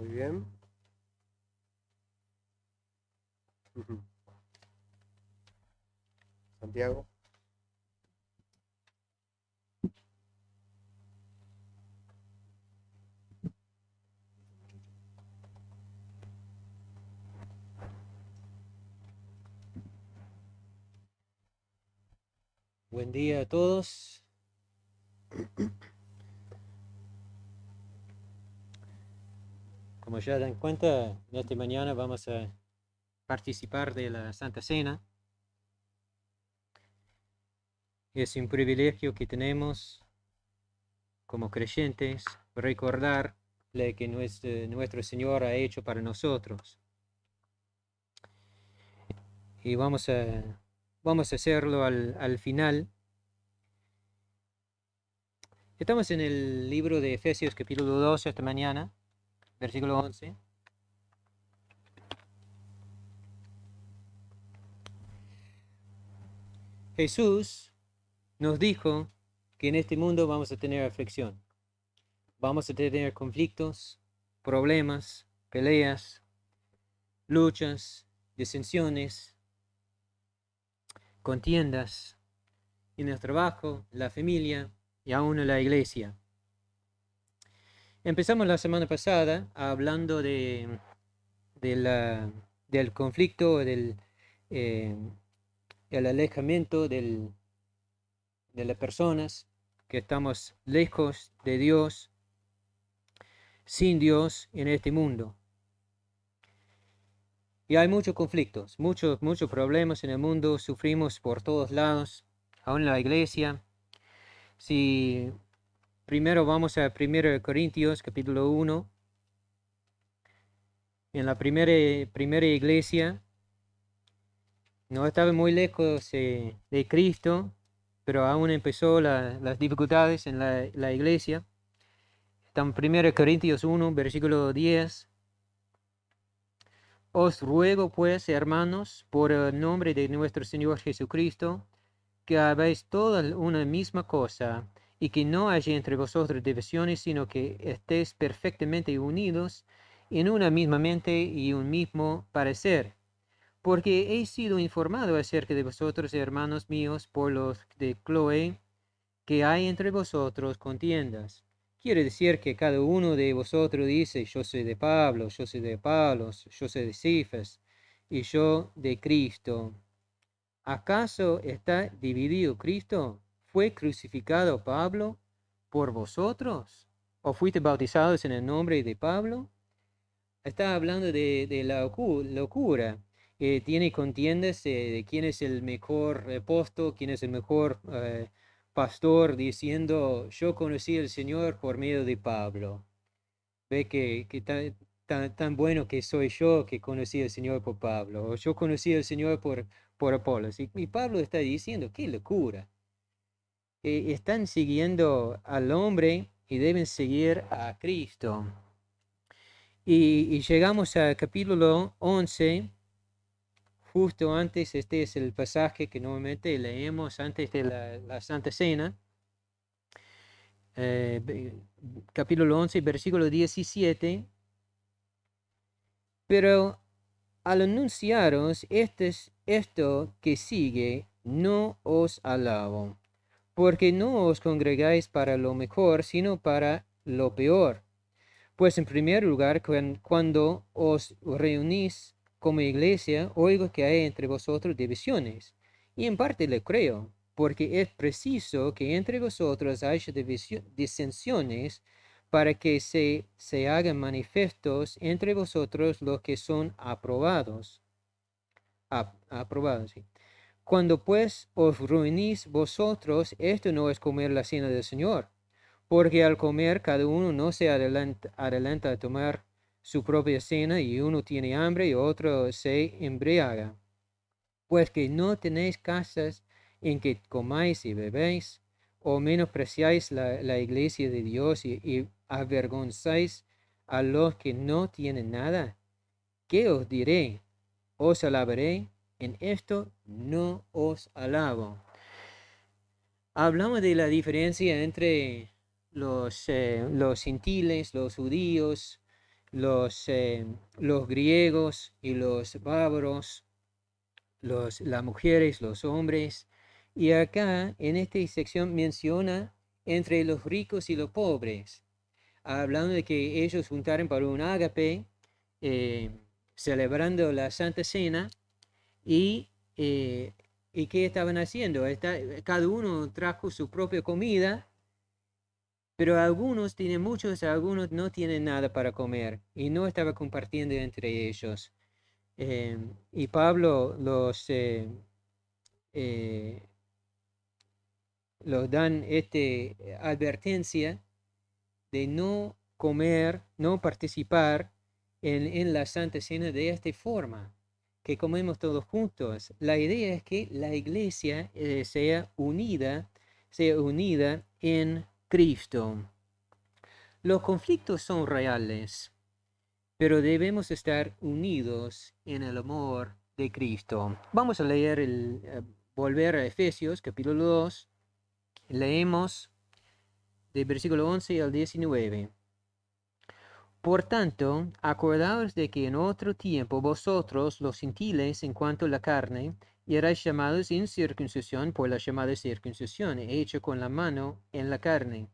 Muy bien. Ujú. Santiago. Buen día a todos. Como ya dan cuenta, en esta mañana vamos a participar de la Santa Cena. Es un privilegio que tenemos como creyentes recordar lo que nuestro Señor ha hecho para nosotros. Y vamos a hacerlo al final. Estamos en el libro de Efesios capítulo 2 esta mañana, versículo 11. Jesús nos dijo que en este mundo vamos a tener aflicción. Vamos a tener conflictos, problemas, peleas, luchas, disensiones, contiendas en el trabajo, la familia y aún en la iglesia. Empezamos la semana pasada hablando del conflicto, eh, el alejamiento de las personas, que estamos lejos de Dios, sin Dios en este mundo. Y hay muchos conflictos, muchos problemas en el mundo, sufrimos por todos lados, aún en la iglesia. Si primero vamos a 1 Corintios capítulo 1, en la primera iglesia no estaba muy lejos de Cristo, pero aún empezó las dificultades en la iglesia. Está en 1 Corintios 1, versículo 10. Os ruego pues, hermanos, por el nombre de nuestro Señor Jesucristo, que hagáis toda una misma cosa, y que no haya entre vosotros divisiones, sino que estéis perfectamente unidos en una misma mente y un mismo parecer. Porque he sido informado acerca de vosotros, hermanos míos, por los de Chloe, que hay entre vosotros contiendas. Quiere decir que cada uno de vosotros dice: yo soy de Pablo, yo soy de Apolos, yo soy de Cefas, y yo de Cristo. ¿Acaso está dividido Cristo? ¿Fue crucificado Pablo por vosotros? ¿O fuiste bautizados en el nombre de Pablo? Está hablando de la locura. Tiene contiendas de quién es el mejor apóstol, quién es el mejor pastor, diciendo: yo conocí al Señor por medio de Pablo. Ve que tan bueno que soy yo, que conocí al Señor por Pablo, o yo conocí al Señor por Apolos. Y Pablo está diciendo: qué locura. Están siguiendo al hombre y deben seguir a Cristo. Y llegamos al capítulo 11, justo antes. Este es el pasaje que normalmente leemos antes de la Santa Cena. Capítulo 11, versículo 17. Pero al anunciaros esto que sigue, no os alabo, porque no os congregáis para lo mejor, sino para lo peor. Pues en primer lugar, cuando os reunís como iglesia, oigo que hay entre vosotros divisiones, y en parte le creo, porque es preciso que entre vosotros haya disensiones, para que se hagan manifiestos entre vosotros los que son aprobados. Aprobados, sí. Cuando pues os reunís vosotros, esto no es comer la cena del Señor, porque al comer cada uno no se adelanta a tomar su propia cena, y uno tiene hambre y otro se embriaga. Pues que no tenéis casas en que comáis y bebéis, o menospreciáis la iglesia de Dios y avergonzáis a los que no tienen nada. ¿Qué os diré? ¿Os alabaré? En esto no os alabo. Hablamos de la diferencia entre los gentiles, los judíos, los griegos y los bárbaros, las mujeres, los hombres. Y acá en esta sección menciona entre los ricos y los pobres, hablando de que ellos juntaron para un ágape, eh, celebrando la Santa Cena, y, eh, y ¿qué estaban haciendo? Cada uno trajo su propia comida, pero algunos tienen muchos, algunos no tienen nada para comer, y no estaba compartiendo entre ellos. Y Pablo eh, los dan esta advertencia de no comer, no participar en la Santa Cena de esta forma, que comemos todos juntos. La idea es que la iglesia sea unida en Cristo. Los conflictos son reales, pero debemos estar unidos en el amor de Cristo. Vamos a leer volver a Efesios capítulo 2. Leemos del versículo 11 al 19. Por tanto, acordaos de que en otro tiempo vosotros, los gentiles, en cuanto a la carne, erais llamados incircuncisión por la llamada circuncisión, hecha con la mano en la carne.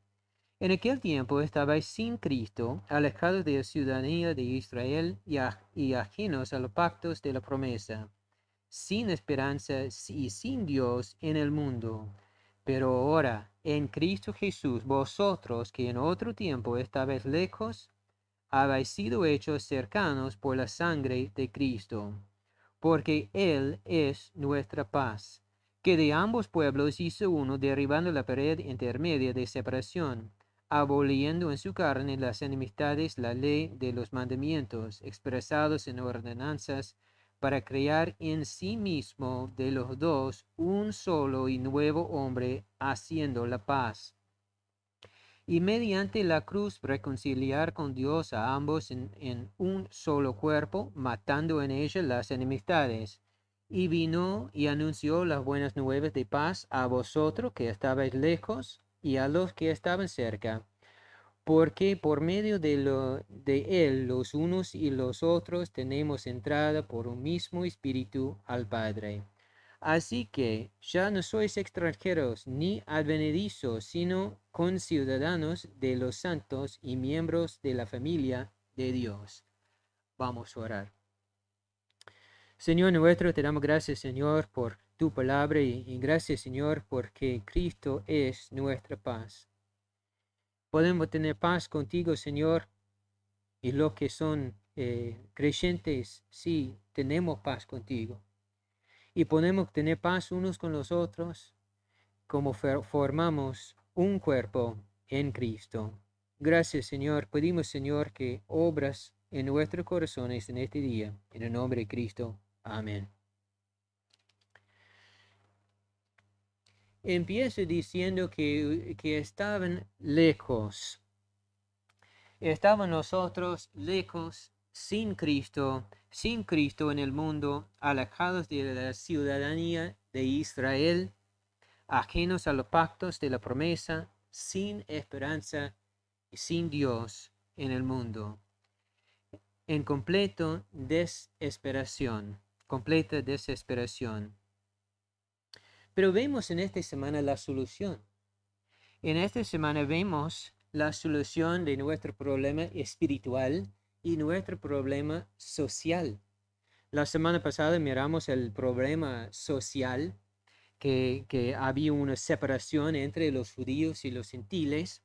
En aquel tiempo estabais sin Cristo, alejados de la ciudadanía de Israel y ajenos a los pactos de la promesa, sin esperanza y sin Dios en el mundo. Pero ahora, en Cristo Jesús, vosotros que en otro tiempo estabais lejos, habéis sido hechos cercanos por la sangre de Cristo, porque Él es nuestra paz, que de ambos pueblos hizo uno, derribando la pared intermedia de separación, aboliendo en su carne las enemistades, la ley de los mandamientos, expresados en ordenanzas, para crear en sí mismo de los dos un solo y nuevo hombre, haciendo la paz, y mediante la cruz reconciliar con Dios a ambos en un solo cuerpo, matando en ella las enemistades. Y vino y anunció las buenas nuevas de paz a vosotros que estabais lejos y a los que estaban cerca, porque por medio de él los unos y los otros tenemos entrada por un mismo espíritu al Padre. Así que ya no sois extranjeros ni advenedizos, sino conciudadanos de los santos y miembros de la familia de Dios. Vamos a orar. Señor nuestro, te damos gracias, Señor, por tu palabra y gracias, Señor, porque Cristo es nuestra paz. Podemos tener paz contigo, Señor, y los que son creyentes, sí, tenemos paz contigo. Y podemos tener paz unos con los otros, como formamos un cuerpo en Cristo. Gracias, Señor. Pedimos, Señor, que obras en nuestros corazones en este día. En el nombre de Cristo. Amén. Empiezo diciendo que estaban lejos. Estaban nosotros lejos, sin Cristo en el mundo, alejados de la ciudadanía de Israel, ajenos a los pactos de la promesa, sin esperanza y sin Dios en el mundo, en completa desesperación. Pero vemos en esta semana la solución. En esta semana vemos la solución de nuestro problema espiritual y nuestro problema social. La semana pasada miramos el problema social, que había una separación entre los judíos y los gentiles.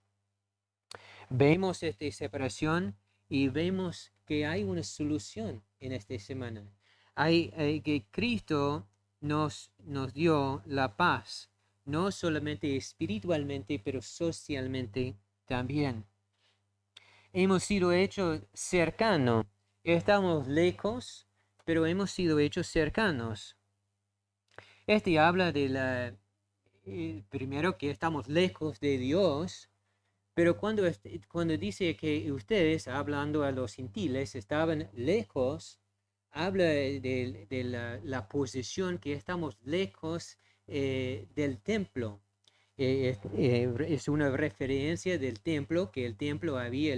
Vemos esta separación y vemos que hay una solución en esta semana. Que Cristo nos dio la paz, no solamente espiritualmente, pero socialmente también. Hemos sido hechos cercanos. Estamos lejos, pero hemos sido hechos cercanos. Este habla de primero que estamos lejos de Dios, pero cuando dice que ustedes, hablando a los gentiles, estaban lejos, habla de la posición que estamos lejos del templo. Es una referencia del templo, que el templo había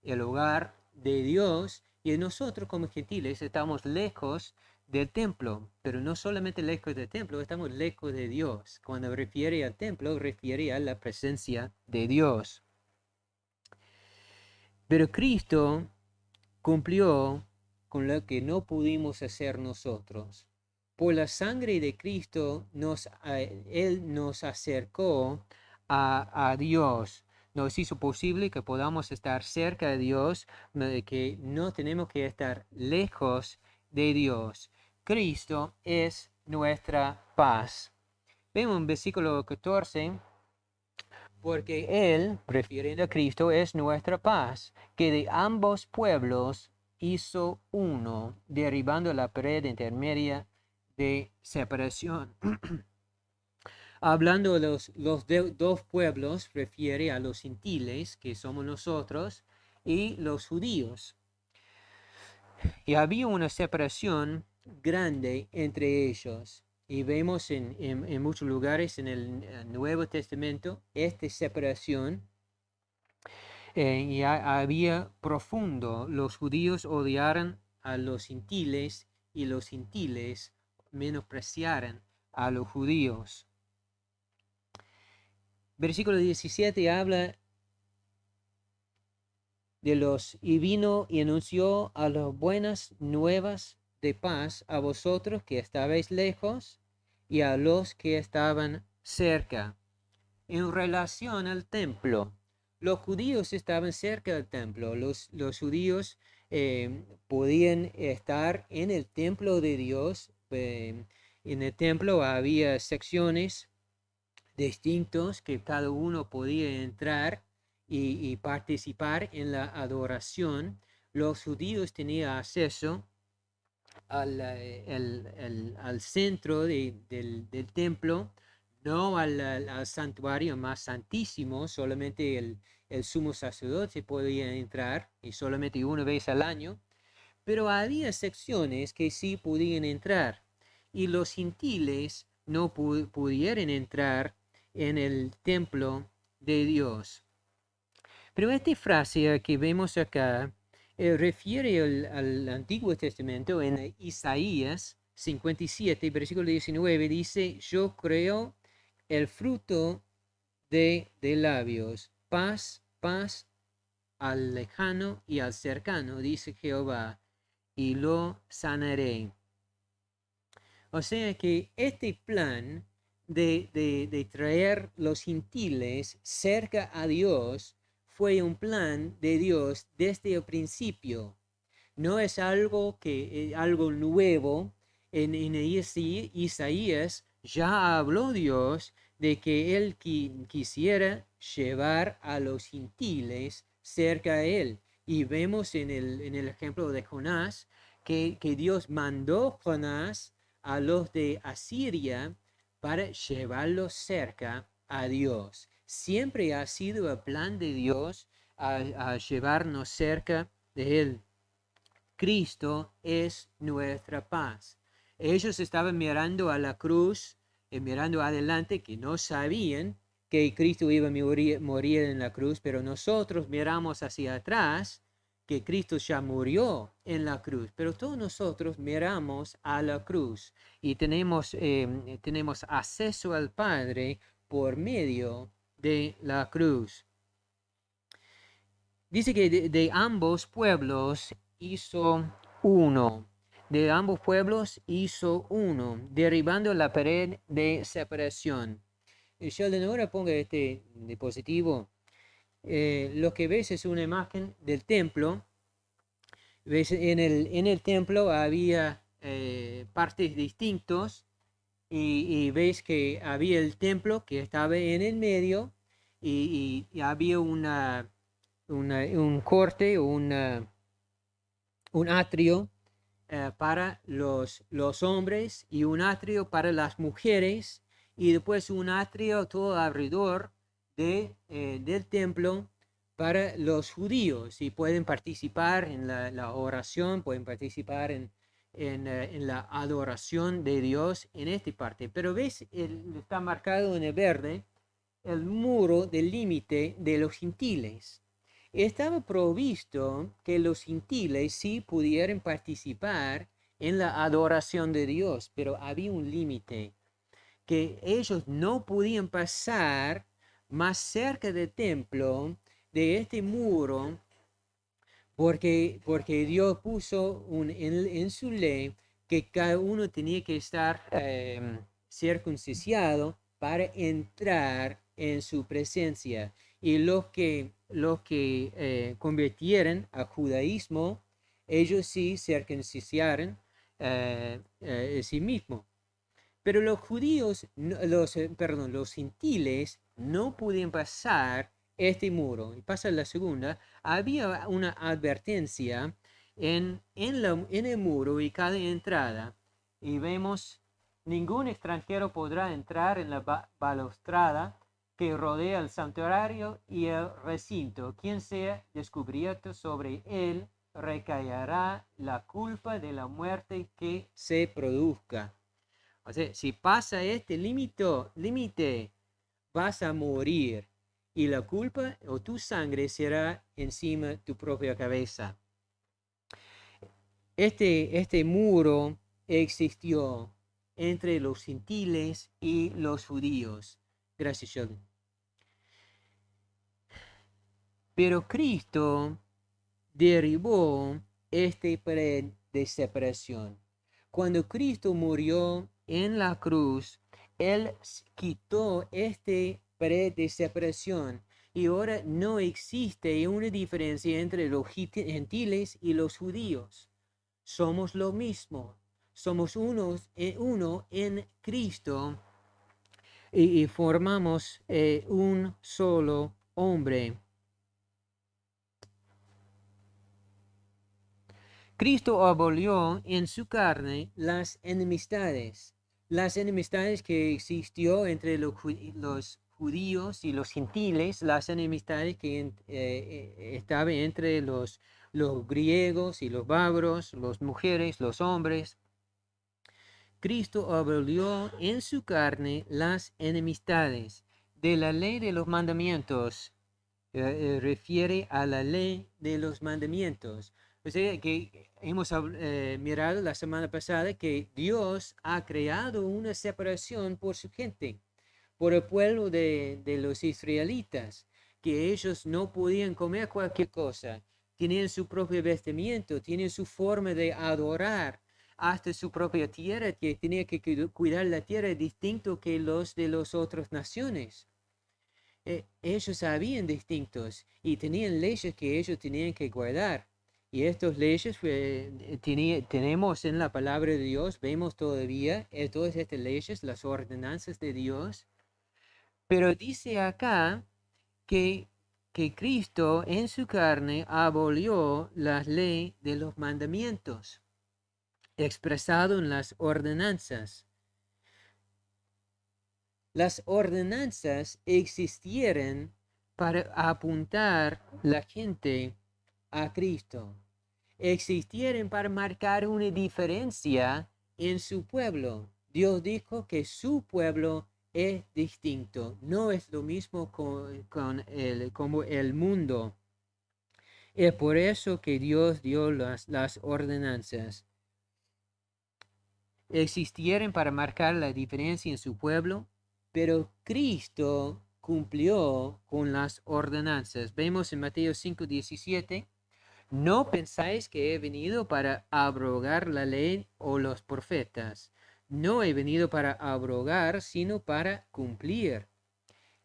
el hogar de Dios, y nosotros como gentiles estamos lejos del templo, pero no solamente lejos del templo, estamos lejos de Dios. Cuando refiere al templo, refiere a la presencia de Dios. Pero Cristo cumplió con lo que no pudimos hacer nosotros. Por la sangre de Cristo, Él nos acercó a Dios. Nos hizo posible que podamos estar cerca de Dios, que no tenemos que estar lejos de Dios. Cristo es nuestra paz. Vemos en versículo 14, porque Él, refiriendo a Cristo, es nuestra paz, que de ambos pueblos hizo uno, derribando la pared intermedia de separación. Hablando de los dos pueblos, refiere a los gentiles, que somos nosotros, y los judíos. Y había una separación grande entre ellos. Y vemos en muchos lugares en el Nuevo Testamento esta separación. Y había profundo. Los judíos odiaron a los gentiles y los gentiles menospreciaron a los judíos. Versículo 17 habla de y vino y anunció a las buenas nuevas de paz a vosotros que estabais lejos y a los que estaban cerca. En relación al templo, los judíos estaban cerca del templo. Los judíos podían estar en el templo de Dios. En el templo había secciones distintos que cada uno podía entrar y participar en la adoración. Los judíos tenían acceso al centro del templo, no al santuario más santísimo. Solamente el sumo sacerdote podía entrar, y solamente una vez al año, pero había secciones que sí podían entrar, y los gentiles no pudieron entrar en el templo de Dios. Pero esta frase que vemos acá refiere al Antiguo Testamento. En Isaías 57, versículo 19, dice: yo creo el fruto de labios, paz, paz al lejano y al cercano, dice Jehová, y lo sanaré. O sea que este plan de traer los gentiles cerca a Dios fue un plan de Dios desde el principio. No es algo nuevo. En Isaías ya habló Dios de que Él quisiera llevar a los gentiles cerca a Él. Y vemos en el ejemplo de Jonás que Dios mandó Jonás a los de Asiria para llevarlos cerca a Dios. Siempre ha sido el plan de Dios a llevarnos cerca de Él. Cristo es nuestra paz. Ellos estaban mirando a la cruz, mirando adelante, que no sabían que Cristo iba a morir en la cruz, pero nosotros miramos hacia atrás, que Cristo ya murió en la cruz, pero todos nosotros miramos a la cruz y tenemos acceso al Padre por medio de la cruz. Dice que de ambos pueblos hizo uno. De ambos pueblos hizo uno, derribando la pared de separación. Sheldon, ahora ponga este dispositivo. Lo que ves es una imagen del templo. ¿Ves? En el templo había partes distintas, y ves que había el templo que estaba en el medio, y había un corte, un atrio para los hombres, y un atrio para las mujeres, y después un atrio todo alrededor del templo para los judíos, y pueden participar en la oración, pueden participar en la adoración de Dios en esta parte. Pero ves, está marcado en el verde el muro del límite de los gentiles. estaba provisto que los gentiles sí pudieran participar en la adoración de Dios, pero había un límite, que ellos no podían pasar más cerca del templo, de este muro, porque Dios puso en su ley que cada uno tenía que estar circuncidado para entrar en su presencia. Y los que convirtieron a judaísmo, ellos sí circuncidaron sí mismo. Pero los judíos, los gentiles no podían pasar este muro. Y pasa la segunda. Había una advertencia en el muro y cada entrada. Y vemos, ningún extranjero podrá entrar en la balaustrada que rodea el santuario y el recinto. Quien sea descubierto sobre él recaerá la culpa de la muerte que se produzca. O sea, si pasa este límite, vas a morir. Y la culpa o tu sangre será encima de tu propia cabeza. Este muro existió entre los gentiles y los judíos. Gracias, Sheldon. Pero Cristo derribó este pared de separación. Cuando Cristo murió en la cruz, Él quitó este pared de separación y ahora no existe una diferencia entre los gentiles y los judíos. Somos lo mismo. Somos uno en Cristo y formamos un solo hombre. Cristo abolió en su carne las enemistades que existió entre los judíos y los gentiles, las enemistades que estaban entre los griegos y los bárbaros, las mujeres, los hombres. Cristo abolió en su carne las enemistades. De la ley de los mandamientos, refiere a la ley de los mandamientos. O sea que hemos mirado la semana pasada que Dios ha creado una separación por su gente, por el pueblo de los israelitas, que ellos no podían comer cualquier cosa, tenían su propio vestimiento, tenían su forma de adorar, hasta su propia tierra, que tenía que cuidar la tierra distinto que los de las otras naciones. Ellos sabían distintos y tenían leyes que ellos tenían que guardar. Y estas leyes tenemos en la palabra de Dios, vemos todavía todas estas leyes, las ordenanzas de Dios. Pero dice acá que Cristo en su carne abolió la ley de los mandamientos, expresado en las ordenanzas. Las ordenanzas existieron para apuntar la gente a Cristo. Existieron para marcar una diferencia en su pueblo. Dios dijo que su pueblo es distinto, no es lo mismo como el mundo. Es por eso que Dios dio las ordenanzas. Existieron para marcar la diferencia en su pueblo, pero Cristo cumplió con las ordenanzas. Vemos en Mateo 5:17, no pensáis que he venido para abrogar la ley o los profetas. No he venido para abrogar, sino para cumplir.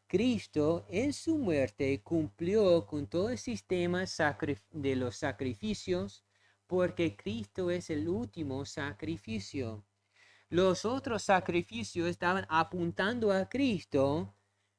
Cristo en su muerte cumplió con todo el sistema de los sacrificios, porque Cristo es el último sacrificio. Los otros sacrificios estaban apuntando a Cristo,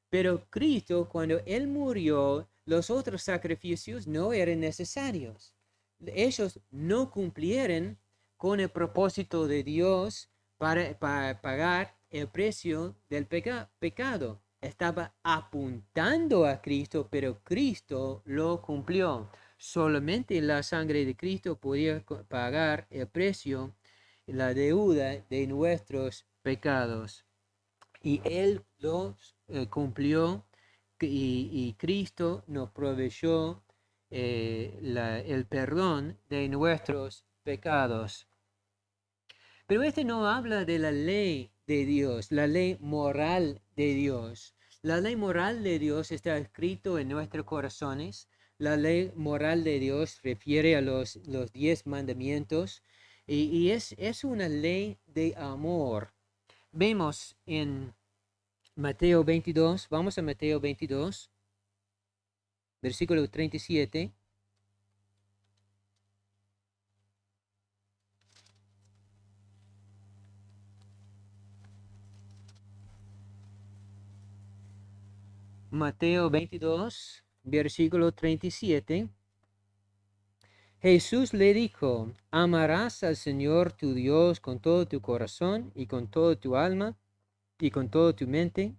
pero Cristo, cuando Él murió, los otros sacrificios no eran necesarios. Ellos no cumplieron con el propósito de Dios para pagar el precio del pecado. Estaba apuntando a Cristo, pero Cristo lo cumplió. Solamente la sangre de Cristo podía pagar el precio, la deuda de nuestros pecados. Y Él los cumplió y Cristo nos proveyó el perdón de nuestros pecados. Pero este no habla de la ley de Dios, la ley moral de Dios. La ley moral de Dios está escrito en nuestros corazones. La ley moral de Dios refiere a los 10 mandamientos y es una ley de amor. Vemos en Mateo 22, vamos a Mateo 22, versículo 37. Mateo 22, versículo 37. Jesús le dijo, amarás al Señor tu Dios con todo tu corazón y con toda tu alma y con toda tu mente.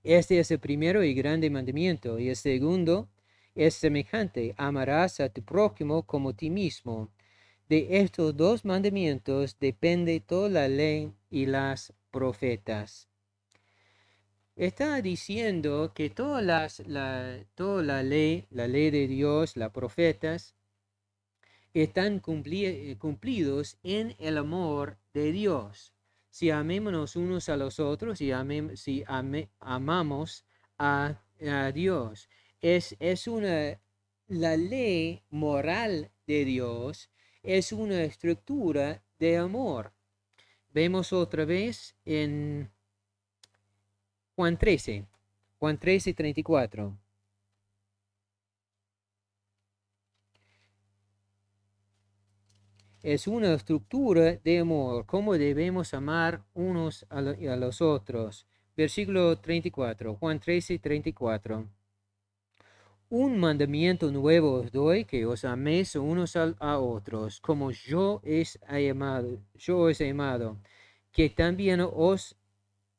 Este es el primero y grande mandamiento, y el segundo es semejante, amarás a tu prójimo como a ti mismo. De estos 2 mandamientos depende toda la ley y las profetas. Está diciendo que toda la ley de Dios, las profetas, están cumplidos en el amor de Dios. Si amémonos unos a los otros y si amamos a Dios. La ley moral de Dios es una estructura de amor. Vemos otra vez en Juan 13, 34. Es una estructura de amor, cómo debemos amar unos a los otros. Versículo 34, Juan 13, 34. Un mandamiento nuevo os doy, que os améis unos a otros, como yo os he amado, que también os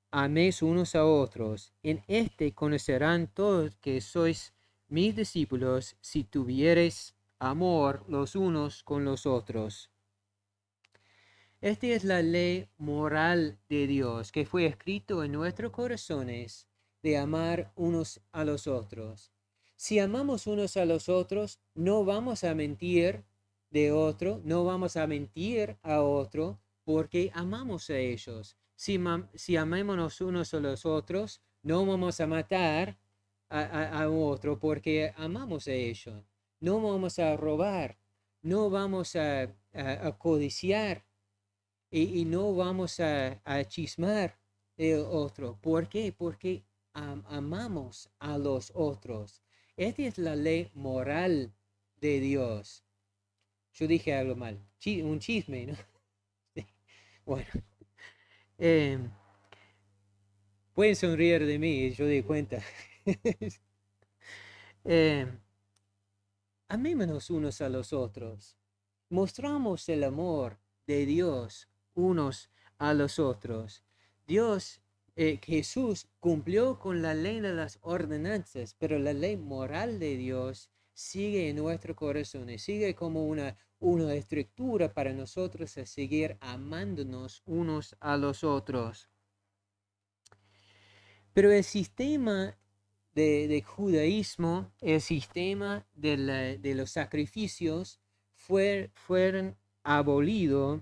améis unos a otros. En este conocerán todos que sois mis discípulos, si tuviereis amor los unos con los otros. Esta es la ley moral de Dios que fue escrito en nuestros corazones de amar unos a los otros. Si amamos unos a los otros, no vamos a mentir de otro, no vamos a mentir a otro porque amamos a ellos. Si amémonos unos a los otros, no vamos a matar a otro porque amamos a ellos. No vamos a robar, no vamos a codiciar y no vamos a chismar de otro. ¿Por qué? Porque amamos a los otros. Esta es la ley moral de Dios. Yo dije algo mal. Un chisme, ¿no? Bueno. eh, Pueden sonreír de mí, yo di cuenta. eh, Amémonos unos a los otros. Mostramos el amor de Dios unos a los otros. Jesús cumplió con la ley de las ordenanzas, pero la ley moral de Dios sigue en nuestros corazones, sigue como una estructura para nosotros a seguir amándonos unos a los otros. Pero el sistema de judaísmo, el sistema de los sacrificios, fueron abolidos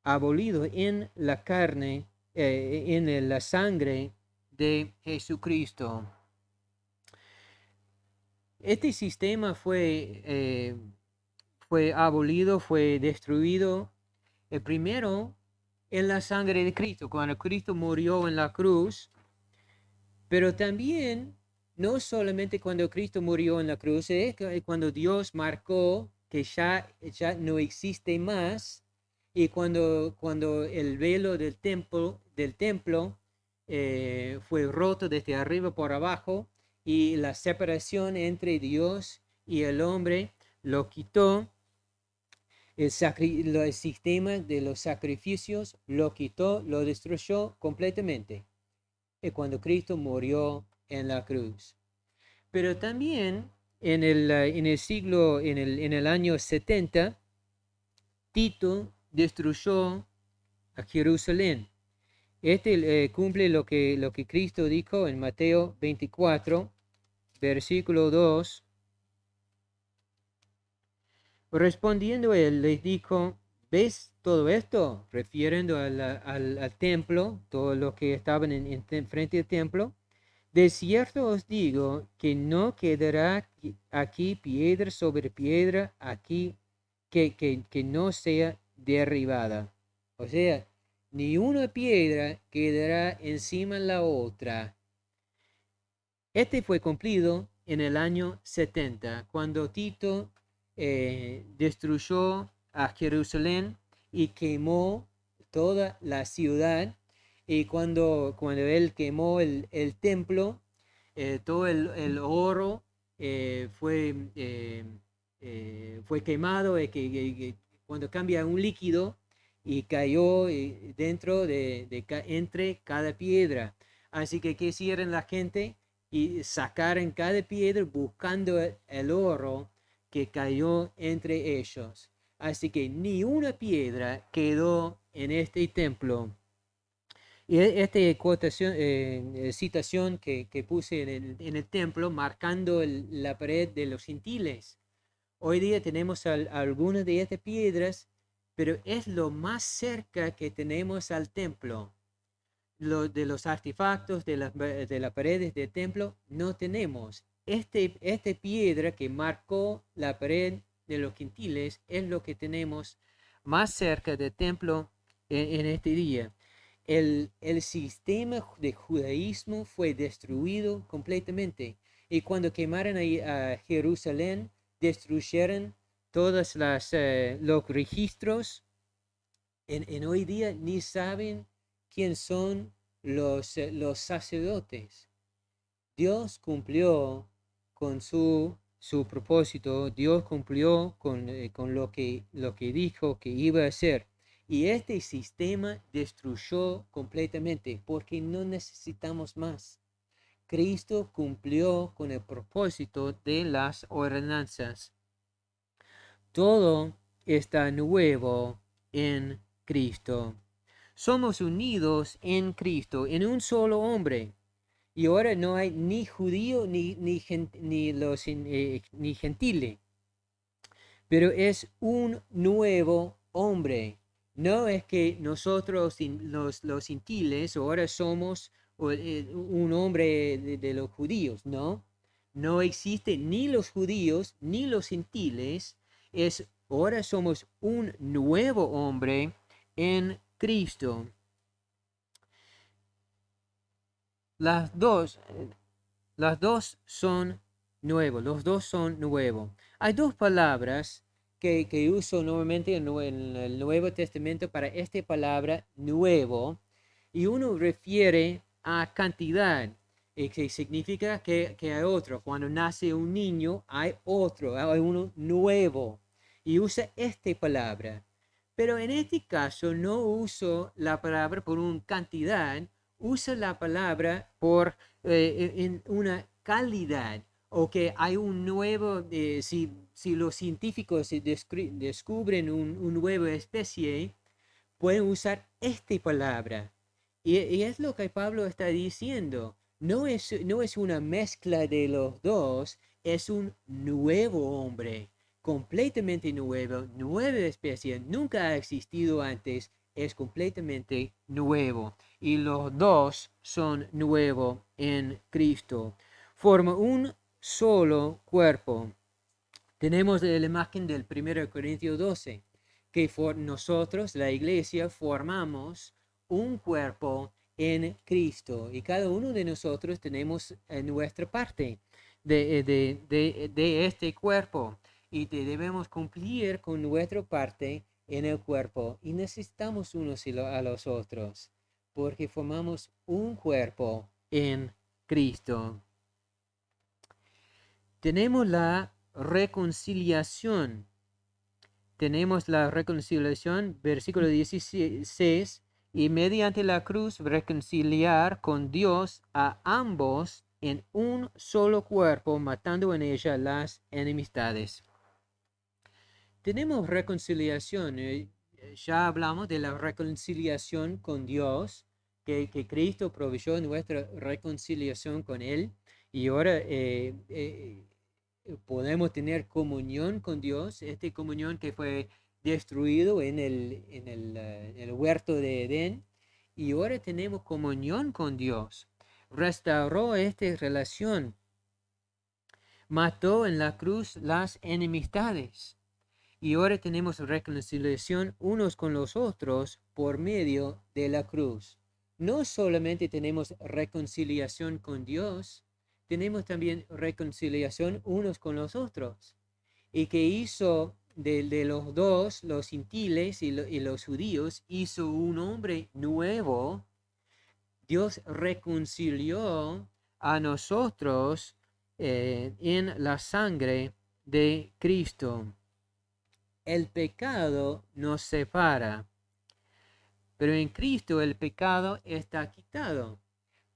en la carne, en la sangre de Jesucristo. Este sistema fue abolido, fue destruido, primero en la sangre de Cristo, cuando Cristo murió en la cruz, pero también no solamente cuando Cristo murió en la cruz, cuando Dios marcó que ya no existe más, y cuando el velo del templo fue roto desde arriba por abajo, y la separación entre Dios y el hombre lo quitó, el sistema de los sacrificios lo quitó, lo destruyó completamente, cuando Cristo murió en la cruz. Pero también en el año 70, Tito destruyó a Jerusalén. Cumple lo que Cristo dijo en Mateo 24, versículo 2. Respondiendo él, les dijo, ¿ves todo esto? Refiriendo al templo, todo lo que estaban frente al templo. De cierto os digo que no quedará aquí piedra sobre piedra aquí que no sea derribada. O sea, ni una piedra quedará encima de la otra. Este fue cumplido en el año 70, cuando Tito destruyó a Jerusalén y quemó toda la ciudad. Y cuando él quemó el templo, todo el oro fue quemado, cuando cambia un líquido y cayó dentro entre cada piedra. Así que, ¿qué hicieron la gente? Y sacaron cada piedra buscando el oro que cayó entre ellos. Así que ni una piedra quedó en este templo. Y esta citación que puse en el templo, marcando la pared de los gentiles. Hoy día tenemos algunas de estas piedras, pero es lo más cerca que tenemos al templo. De los artefactos de las paredes del templo no tenemos. Esta piedra que marcó la pared de los gentiles es lo que tenemos más cerca del templo en este día. El sistema de judaísmo fue destruido completamente. Y cuando quemaron a Jerusalén, destruyeron todos los registros. En hoy día ni saben quién son los sacerdotes. Dios cumplió con su propósito, Dios cumplió con lo que dijo que iba a hacer. Y este sistema destruyó completamente porque no necesitamos más. Cristo cumplió con el propósito de las ordenanzas. Todo está nuevo en Cristo. Somos unidos en Cristo, en un solo hombre. Y ahora no hay ni judío ni gentile, pero es un nuevo hombre. No es que nosotros los gentiles ahora somos un hombre de los judíos, no. No existe ni los judíos ni los gentiles. Ahora somos un nuevo hombre en Cristo. Las dos, las dos son nuevos, los dos son nuevos. Hay dos palabras que uso normalmente en el Nuevo Testamento para esta palabra nuevo, y uno refiere a cantidad, que significa que hay otro. Cuando nace un niño, hay otro, hay uno nuevo, y usa esta palabra. Pero en este caso no uso la palabra por una cantidad, usa la palabra por en una calidad, o que hay un nuevo, si los científicos descubren una nueva especie, pueden usar esta palabra. Y es lo que Pablo está diciendo. No es una mezcla de los dos, es un nuevo hombre, completamente nuevo, nueva especie, nunca ha existido antes, es completamente nuevo. Y los dos son nuevos en Cristo. Forma un solo cuerpo. Tenemos la imagen del 1 Corintios 12, que nosotros, la iglesia, formamos un cuerpo en Cristo, y cada uno de nosotros tenemos nuestra parte de este cuerpo, y debemos cumplir con nuestra parte en el cuerpo, y necesitamos unos a los otros, porque formamos un cuerpo en Cristo. Tenemos la reconciliación. Tenemos la reconciliación, versículo 16, y mediante la cruz reconciliar con Dios a ambos en un solo cuerpo, matando en ella las enemistades. Tenemos reconciliación. Ya hablamos de la reconciliación con Dios, que Cristo proveyó nuestra reconciliación con Él. Y ahora podemos tener comunión con Dios, esta comunión que fue destruido en el huerto de Edén, y ahora tenemos comunión con Dios. Restauró esta relación, mató en la cruz las enemistades, y ahora tenemos reconciliación unos con los otros por medio de la cruz. No solamente tenemos reconciliación con Dios, tenemos también reconciliación unos con los otros. Y que hizo de los dos, los gentiles y los judíos, hizo un hombre nuevo. Dios reconcilió a nosotros en la sangre de Cristo. El pecado nos separa, pero en Cristo el pecado está quitado.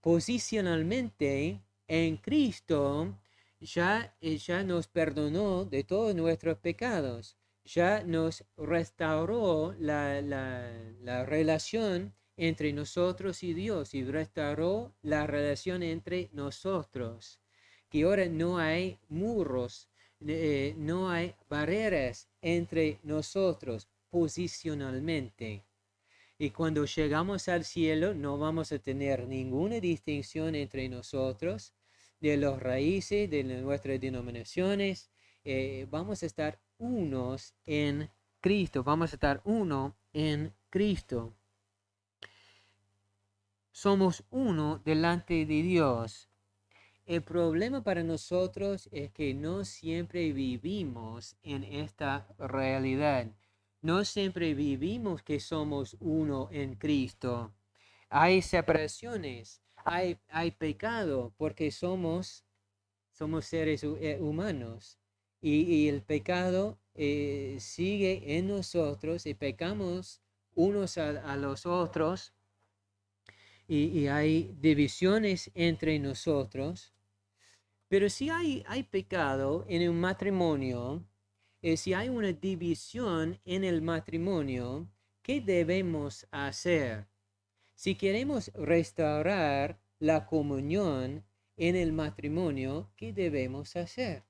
Posicionalmente, en Cristo ya nos perdonó de todos nuestros pecados, ya nos restauró la relación entre nosotros y Dios y restauró la relación entre nosotros, que ahora no hay muros, no hay barreras entre nosotros posicionalmente. Y cuando llegamos al cielo no vamos a tener ninguna distinción entre nosotros, de los raíces, de nuestras denominaciones. Vamos a estar unos en Cristo, vamos a estar uno en Cristo. Somos uno delante de Dios. El problema para nosotros es que no siempre vivimos en esta realidad. No siempre vivimos que somos uno en Cristo. Hay separaciones, hay pecado, porque somos seres humanos. Y el pecado sigue en nosotros y pecamos unos a los otros y hay divisiones entre nosotros. Pero si hay pecado en un matrimonio, si hay una división en el matrimonio, ¿qué debemos hacer? Si queremos restaurar la comunión en el matrimonio, ¿qué debemos hacer?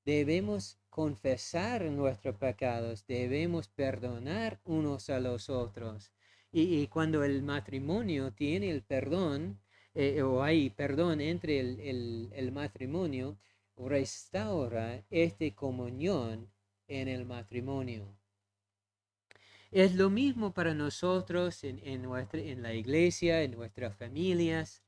Debemos confesar nuestros pecados, debemos perdonar unos a los otros. Y cuando el matrimonio tiene el perdón, o hay perdón entre el matrimonio, restaura esta comunión en el matrimonio. Es lo mismo para nosotros en la iglesia, en nuestras familias.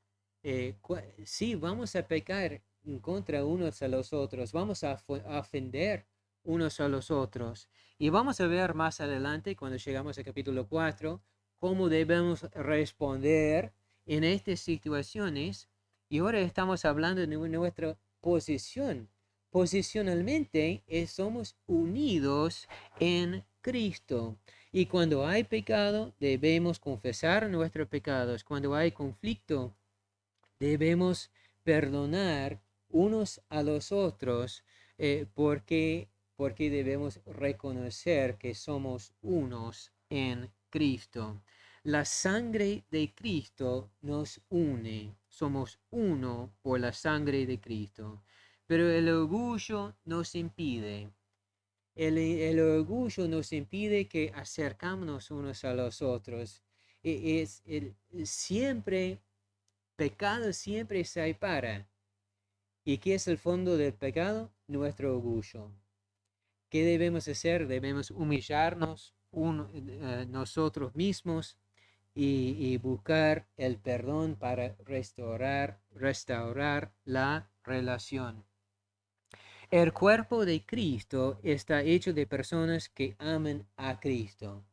Sí, vamos a pecar contra unos a los otros, vamos a ofender unos a los otros. Y vamos a ver más adelante, cuando llegamos al capítulo 4, cómo debemos responder en estas situaciones. Y ahora estamos hablando de nuestra posición. Posicionalmente, somos unidos en Cristo. Y cuando hay pecado, debemos confesar nuestros pecados. Cuando hay conflicto, debemos perdonar unos a los otros, porque debemos reconocer que somos unos en Cristo. La sangre de Cristo nos une. Somos uno por la sangre de Cristo. Pero el orgullo nos impide. El orgullo nos impide que acercamos unos a los otros. Siempre, pecado siempre se separa. ¿Y qué es el fondo del pecado? Nuestro orgullo. ¿Qué debemos hacer? Debemos humillarnos nosotros mismos y buscar el perdón para restaurar la relación. El cuerpo de Cristo está hecho de personas que aman a Cristo.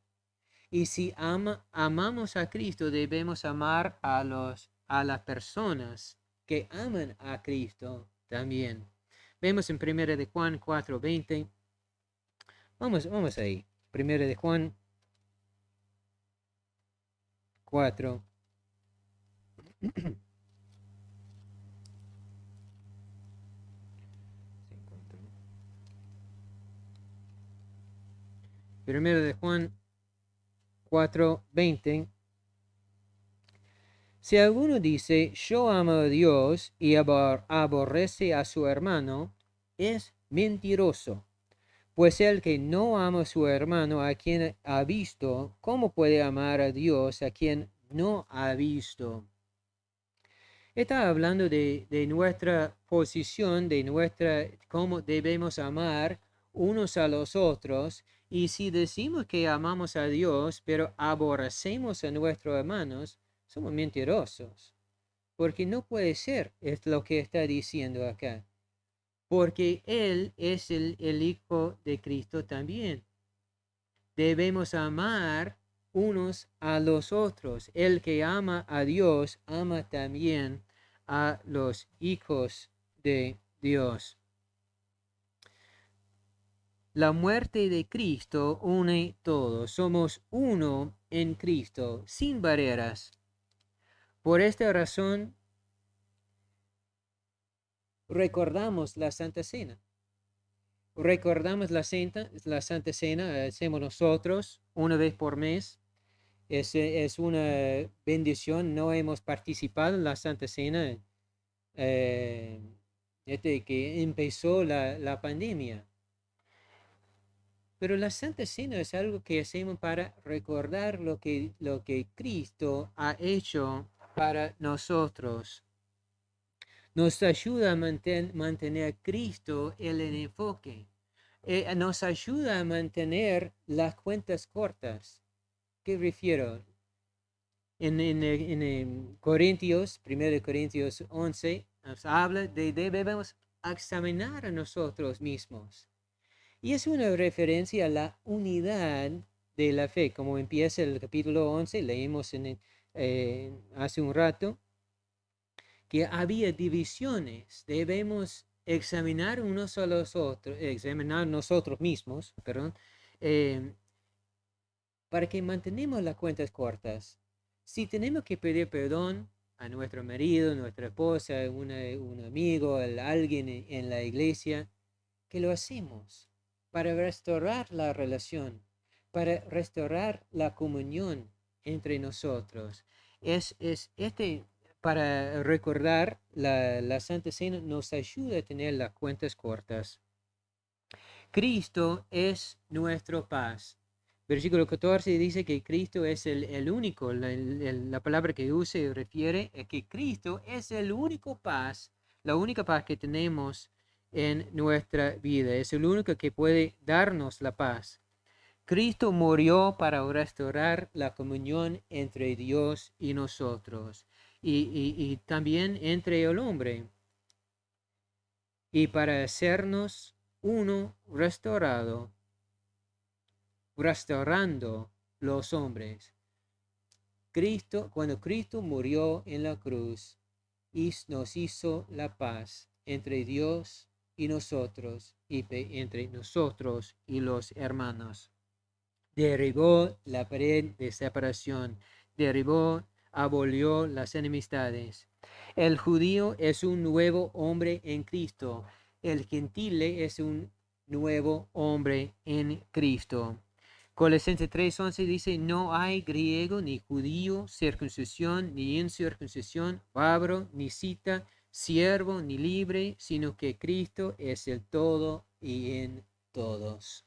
Y si amamos a Cristo, debemos amar a las personas que aman a Cristo también. Vemos en 1 de Juan 4:20. Vamos ahí. 1 de Juan 4. Primero de Juan 4:20. Si alguno dice, yo amo a Dios y aborrece a su hermano, es mentiroso. Pues el que no ama a su hermano a quien ha visto, ¿cómo puede amar a Dios a quien no ha visto? Está hablando de nuestra posición, cómo debemos amar unos a los otros. Y si decimos que amamos a Dios, pero aborrecemos a nuestros hermanos, somos mentirosos. Porque no puede ser, es lo que está diciendo acá. Porque Él es el Hijo de Cristo también. Debemos amar unos a los otros. El que ama a Dios, ama también a los hijos de Dios. La muerte de Cristo une todo. Somos uno en Cristo, sin barreras. Por esta razón, recordamos la Santa Cena. Recordamos la Santa Cena, hacemos nosotros una vez por mes. Es una bendición. No hemos participado en la Santa Cena desde que empezó la pandemia. Pero la Santa Cena es algo que hacemos para recordar lo que Cristo ha hecho para nosotros. Nos ayuda a mantener a Cristo en el enfoque. Nos ayuda a mantener las cuentas cortas. ¿Qué refiero? En Corintios, 1 Corintios 11, nos habla de debemos examinar a nosotros mismos. Y es una referencia a la unidad de la fe, como empieza el capítulo 11, leímos hace un rato, que había divisiones. Debemos examinar unos a los otros, examinar nosotros mismos, perdón, para que mantenemos las cuentas cortas. Si tenemos que pedir perdón a nuestro marido, nuestra esposa, un amigo, alguien en la iglesia, que lo hacemos para restaurar la relación, para restaurar la comunión entre nosotros. Para recordar la Santa Cena nos ayuda a tener las cuentas cortas. Cristo es nuestra paz. Versículo 14 dice que Cristo es el único, la palabra que use refiere a que Cristo es el único paz, la única paz que tenemos en nuestra vida, es el único que puede darnos la paz. Cristo murió para restaurar la comunión entre Dios y nosotros, y también entre el hombre, y para hacernos uno restaurando los hombres. Cuando Cristo murió en la cruz, nos hizo la paz entre Dios y nosotros, y entre nosotros y los hermanos. Derribó la pared de separación, abolió las enemistades. El judío es un nuevo hombre en Cristo. El gentile es un nuevo hombre en Cristo. Colosenses 3:11 dice, no hay griego ni judío, circuncisión ni incircuncisión, bárbaro ni cita, siervo ni libre, sino que Cristo es el todo y en todos.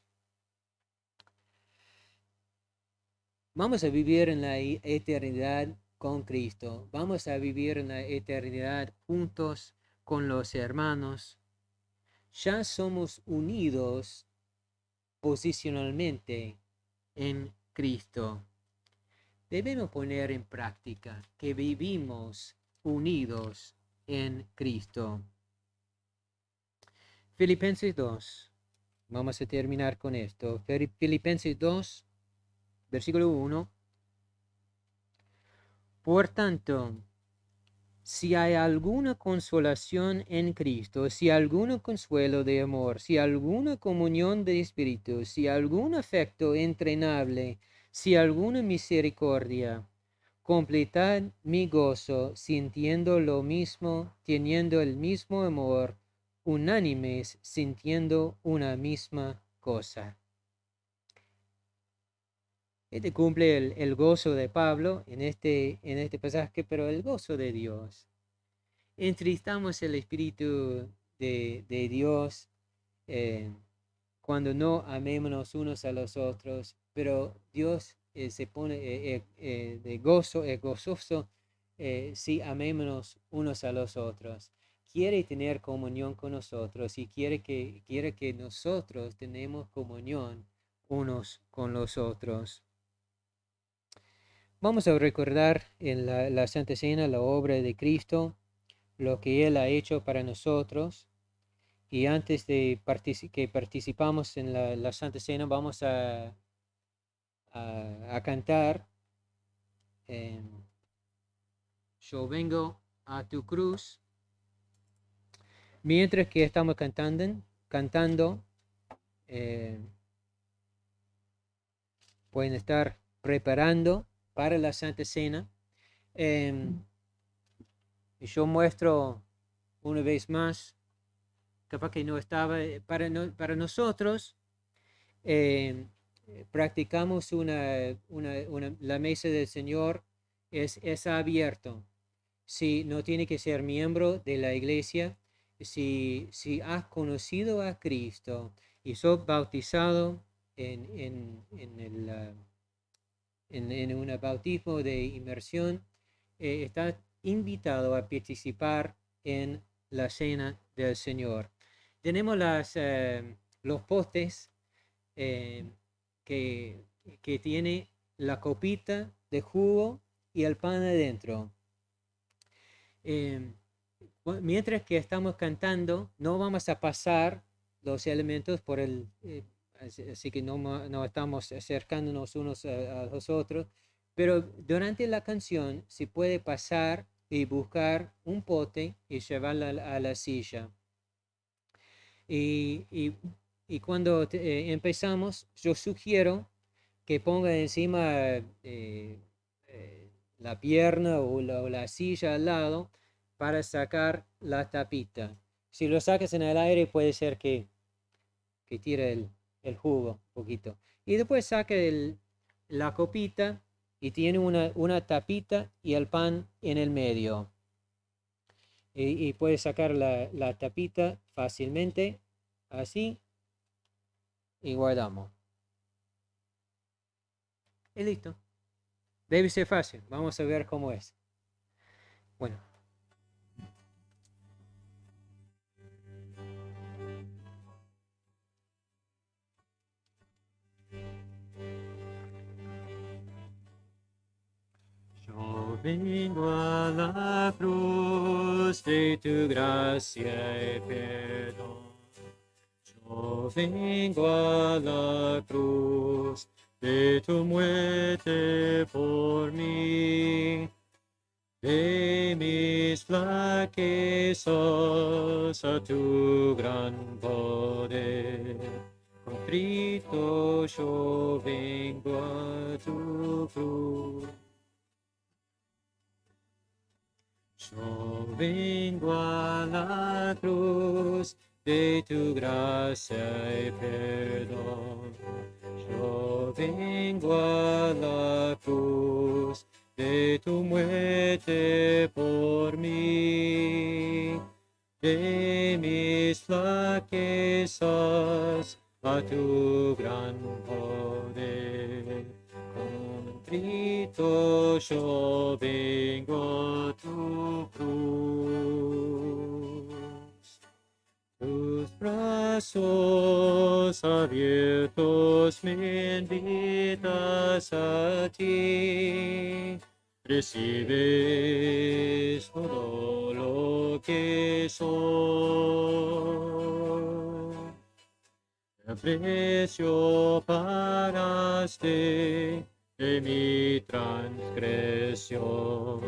Vamos a vivir en la eternidad con Cristo. Vamos a vivir en la eternidad juntos con los hermanos. Ya somos unidos posicionalmente en Cristo. Debemos poner en práctica que vivimos unidos en Cristo. Filipenses 2. Vamos a terminar con esto. Filipenses 2, versículo 1. Por tanto, si hay alguna consolación en Cristo, si algún consuelo de amor, si alguna comunión de espíritu, si algún afecto entrenable, si alguna misericordia, completad mi gozo, sintiendo lo mismo, teniendo el mismo amor, unánimes, sintiendo una misma cosa. Este cumple el gozo de Pablo en este pasaje, pero el gozo de Dios. Entristamos el Espíritu de Dios eh, cuando no amémonos unos a los otros, pero Dios se pone de gozo, es gozoso si amémonos unos a los otros. Quiere tener comunión con nosotros y quiere que nosotros tenemos comunión unos con los otros. Vamos a recordar en la Santa Cena la obra de Cristo, lo que Él ha hecho para nosotros. Y antes de que participamos en la Santa Cena, vamos a cantar Yo vengo a tu cruz. Mientras que estamos cantando eh, pueden estar preparando para la Santa Cena. Y yo muestro una vez más, capaz que no estaba, para nosotros, practicamos la mesa del Señor es abierto. Si no tiene que ser miembro de la iglesia, si has conocido a Cristo y sos bautizado en un bautismo de inmersión, estás invitado a participar en la cena del Señor. Tenemos los postes eh, que, que tiene la copita de jugo y el pan adentro. Mientras que estamos cantando, no vamos a pasar los elementos por así que no estamos acercándonos unos a los otros, pero durante la canción se puede pasar y buscar un pote y llevarlo a la silla. Y cuando empezamos, yo sugiero que ponga encima la pierna o la silla al lado para sacar la tapita. Si lo sacas en el aire puede ser que tire el jugo un poquito. Y después saca la copita y tiene una tapita y el pan en el medio. Y puedes sacar la tapita fácilmente, así, y guardamos. Y listo. Debe ser fácil. Vamos a ver cómo es. Bueno. Yo vengo a la cruz de tu gracia y perdón. Yo vengo a la cruz de tu muerte por mí. De mis flaquezas a tu gran poder. Contrito yo vengo a tu cruz. Yo vengo a la cruz de tu gracia y perdón. Yo vengo a la cruz de tu muerte por mí. De mis flaquezas a tu gran poder. Contrito yo vengo a tu cruz. Tus brazos abiertos me invitas a ti. Recibes todo lo que soy. El precio pagaste de mi transgresión.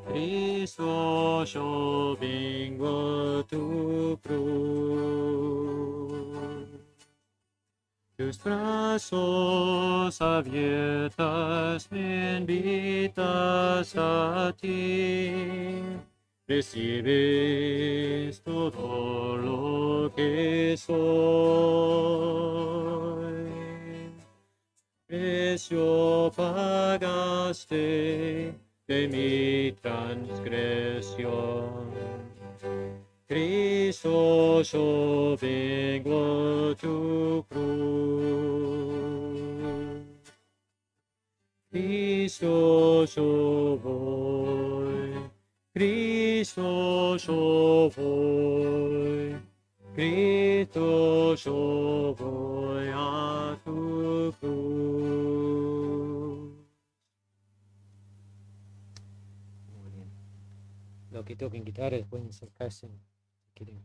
Cristo, yo vengo a tu cruz. Tus brazos abiertos me invitas a ti. Recibes todo lo que soy. precio pagaste de mi transgresión. Cristo, yo vengo a tu cruz. Cristo, yo voy. Cristo, yo voy. Cristo, yo voy a tu cruz. Muy bien. Los que toquen guitarra pueden acercarse si quieren.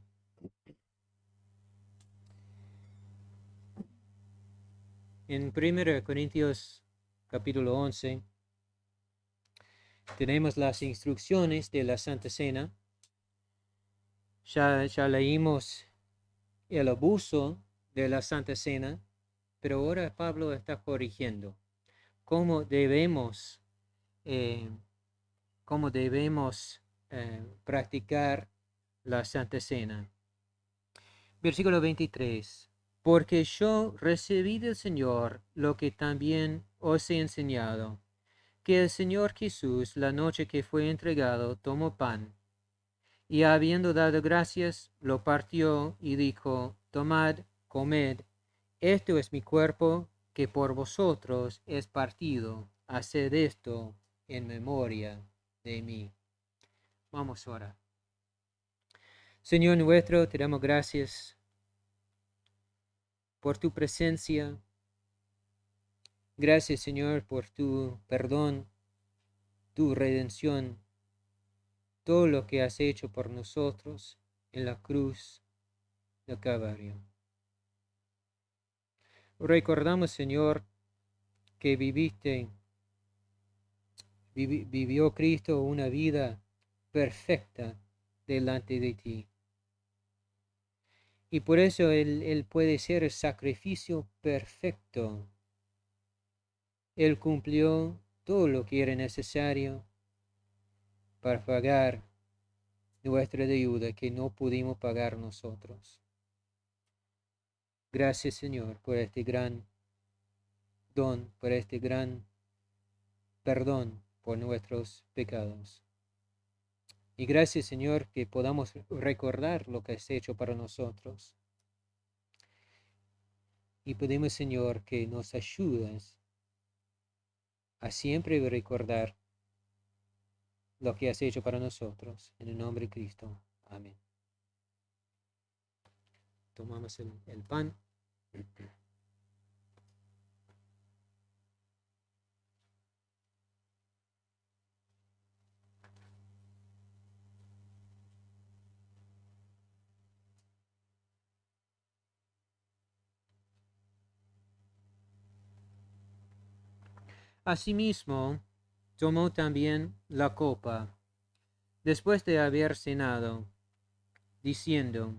En 1 Corintios capítulo 11 tenemos las instrucciones de la Santa Cena. Ya leímos el abuso de la Santa Cena, pero ahora Pablo está corrigiendo cómo debemos, practicar la Santa Cena. Versículo 23. Porque yo recibí del Señor lo que también os he enseñado, que el Señor Jesús, la noche que fue entregado, tomó pan, y habiendo dado gracias, lo partió y dijo: Tomad, comed, esto es mi cuerpo, que por vosotros es partido. Haced esto en memoria de mí. Vamos ahora. Señor nuestro, te damos gracias por tu presencia. Gracias, Señor, por tu perdón, tu redención, todo lo que has hecho por nosotros en la cruz del Calvario. Recordamos, Señor, que vivió Cristo una vida perfecta delante de ti. Y por eso Él puede ser el sacrificio perfecto. Él cumplió todo lo que era necesario para pagar nuestra deuda que no pudimos pagar nosotros. Gracias, Señor, por este gran don, por este gran perdón por nuestros pecados. Y gracias, Señor, que podamos recordar lo que has hecho para nosotros. Y pedimos, Señor, que nos ayudes a siempre recordar lo que has hecho para nosotros. En el nombre de Cristo. Amén. Tomamos el pan. Asimismo, tomó también la copa, después de haber cenado, diciendo: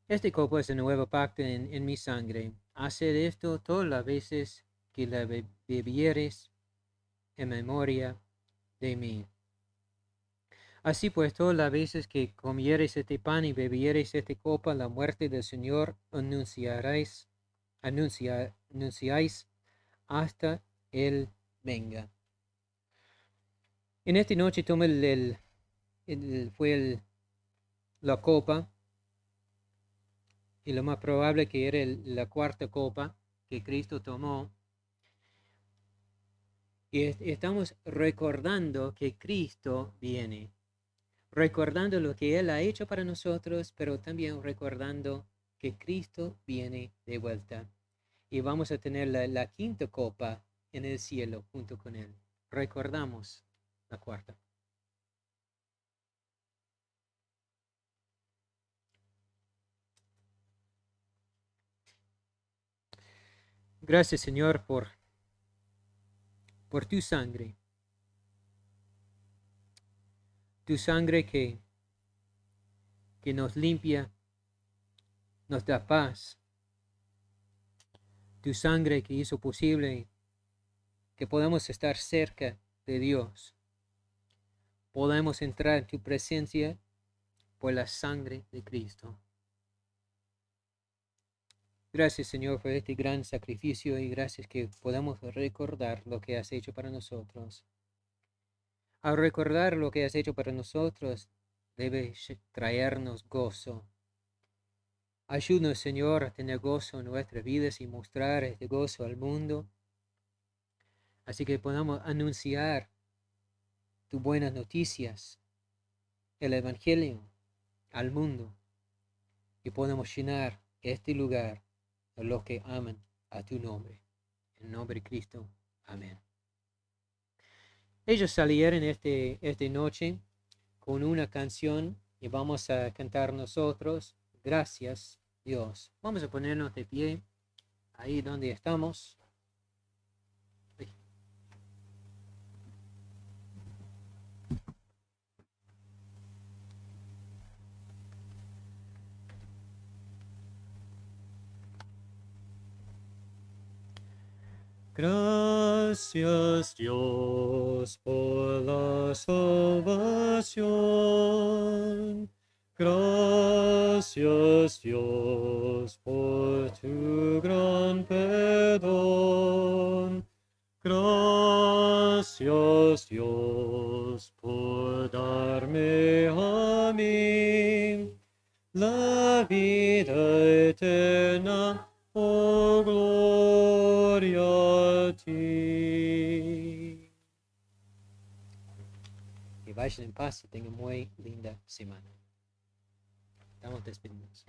Este copa es el nuevo pacto en mi sangre. Haced esto todas las veces que la bebieres en memoria de mí. Así pues, todas las veces que comiereis este pan y bebiereis esta copa, la muerte del Señor anunciáis hasta Él venga. En esta noche tomé la copa, y lo más probable que era la cuarta copa que Cristo tomó. Y estamos recordando que Cristo viene, recordando lo que Él ha hecho para nosotros, pero también recordando que Cristo viene de vuelta. Y vamos a tener la quinta copa en el cielo junto con Él. Recordamos la cuarta. Gracias, Señor, por tu sangre. Tu sangre que nos limpia, nos da paz. Tu sangre que hizo posible que podamos estar cerca de Dios. Podemos entrar en tu presencia por la sangre de Cristo. Gracias, Señor, por este gran sacrificio y gracias que podamos recordar lo que has hecho para nosotros. Al recordar lo que has hecho para nosotros, debe traernos gozo. Ayúdanos, Señor, a tener gozo en nuestras vidas y mostrar este gozo al mundo, así que podamos anunciar tus buenas noticias, el Evangelio al mundo y podamos llenar este lugar de los que aman a tu nombre. En nombre de Cristo. Amén. Ellos salieron esta noche con una canción y vamos a cantar nosotros. Gracias, Dios. Vamos a ponernos de pie ahí donde estamos. Gracias, Dios, por la salvación. Gracias, Dios, por tu gran perdón. Gracias, Dios, por darme a mí la vida eterna. Oh, gloria a ti. Que vayan en paz y tengan muy linda semana. Estamos despedidos.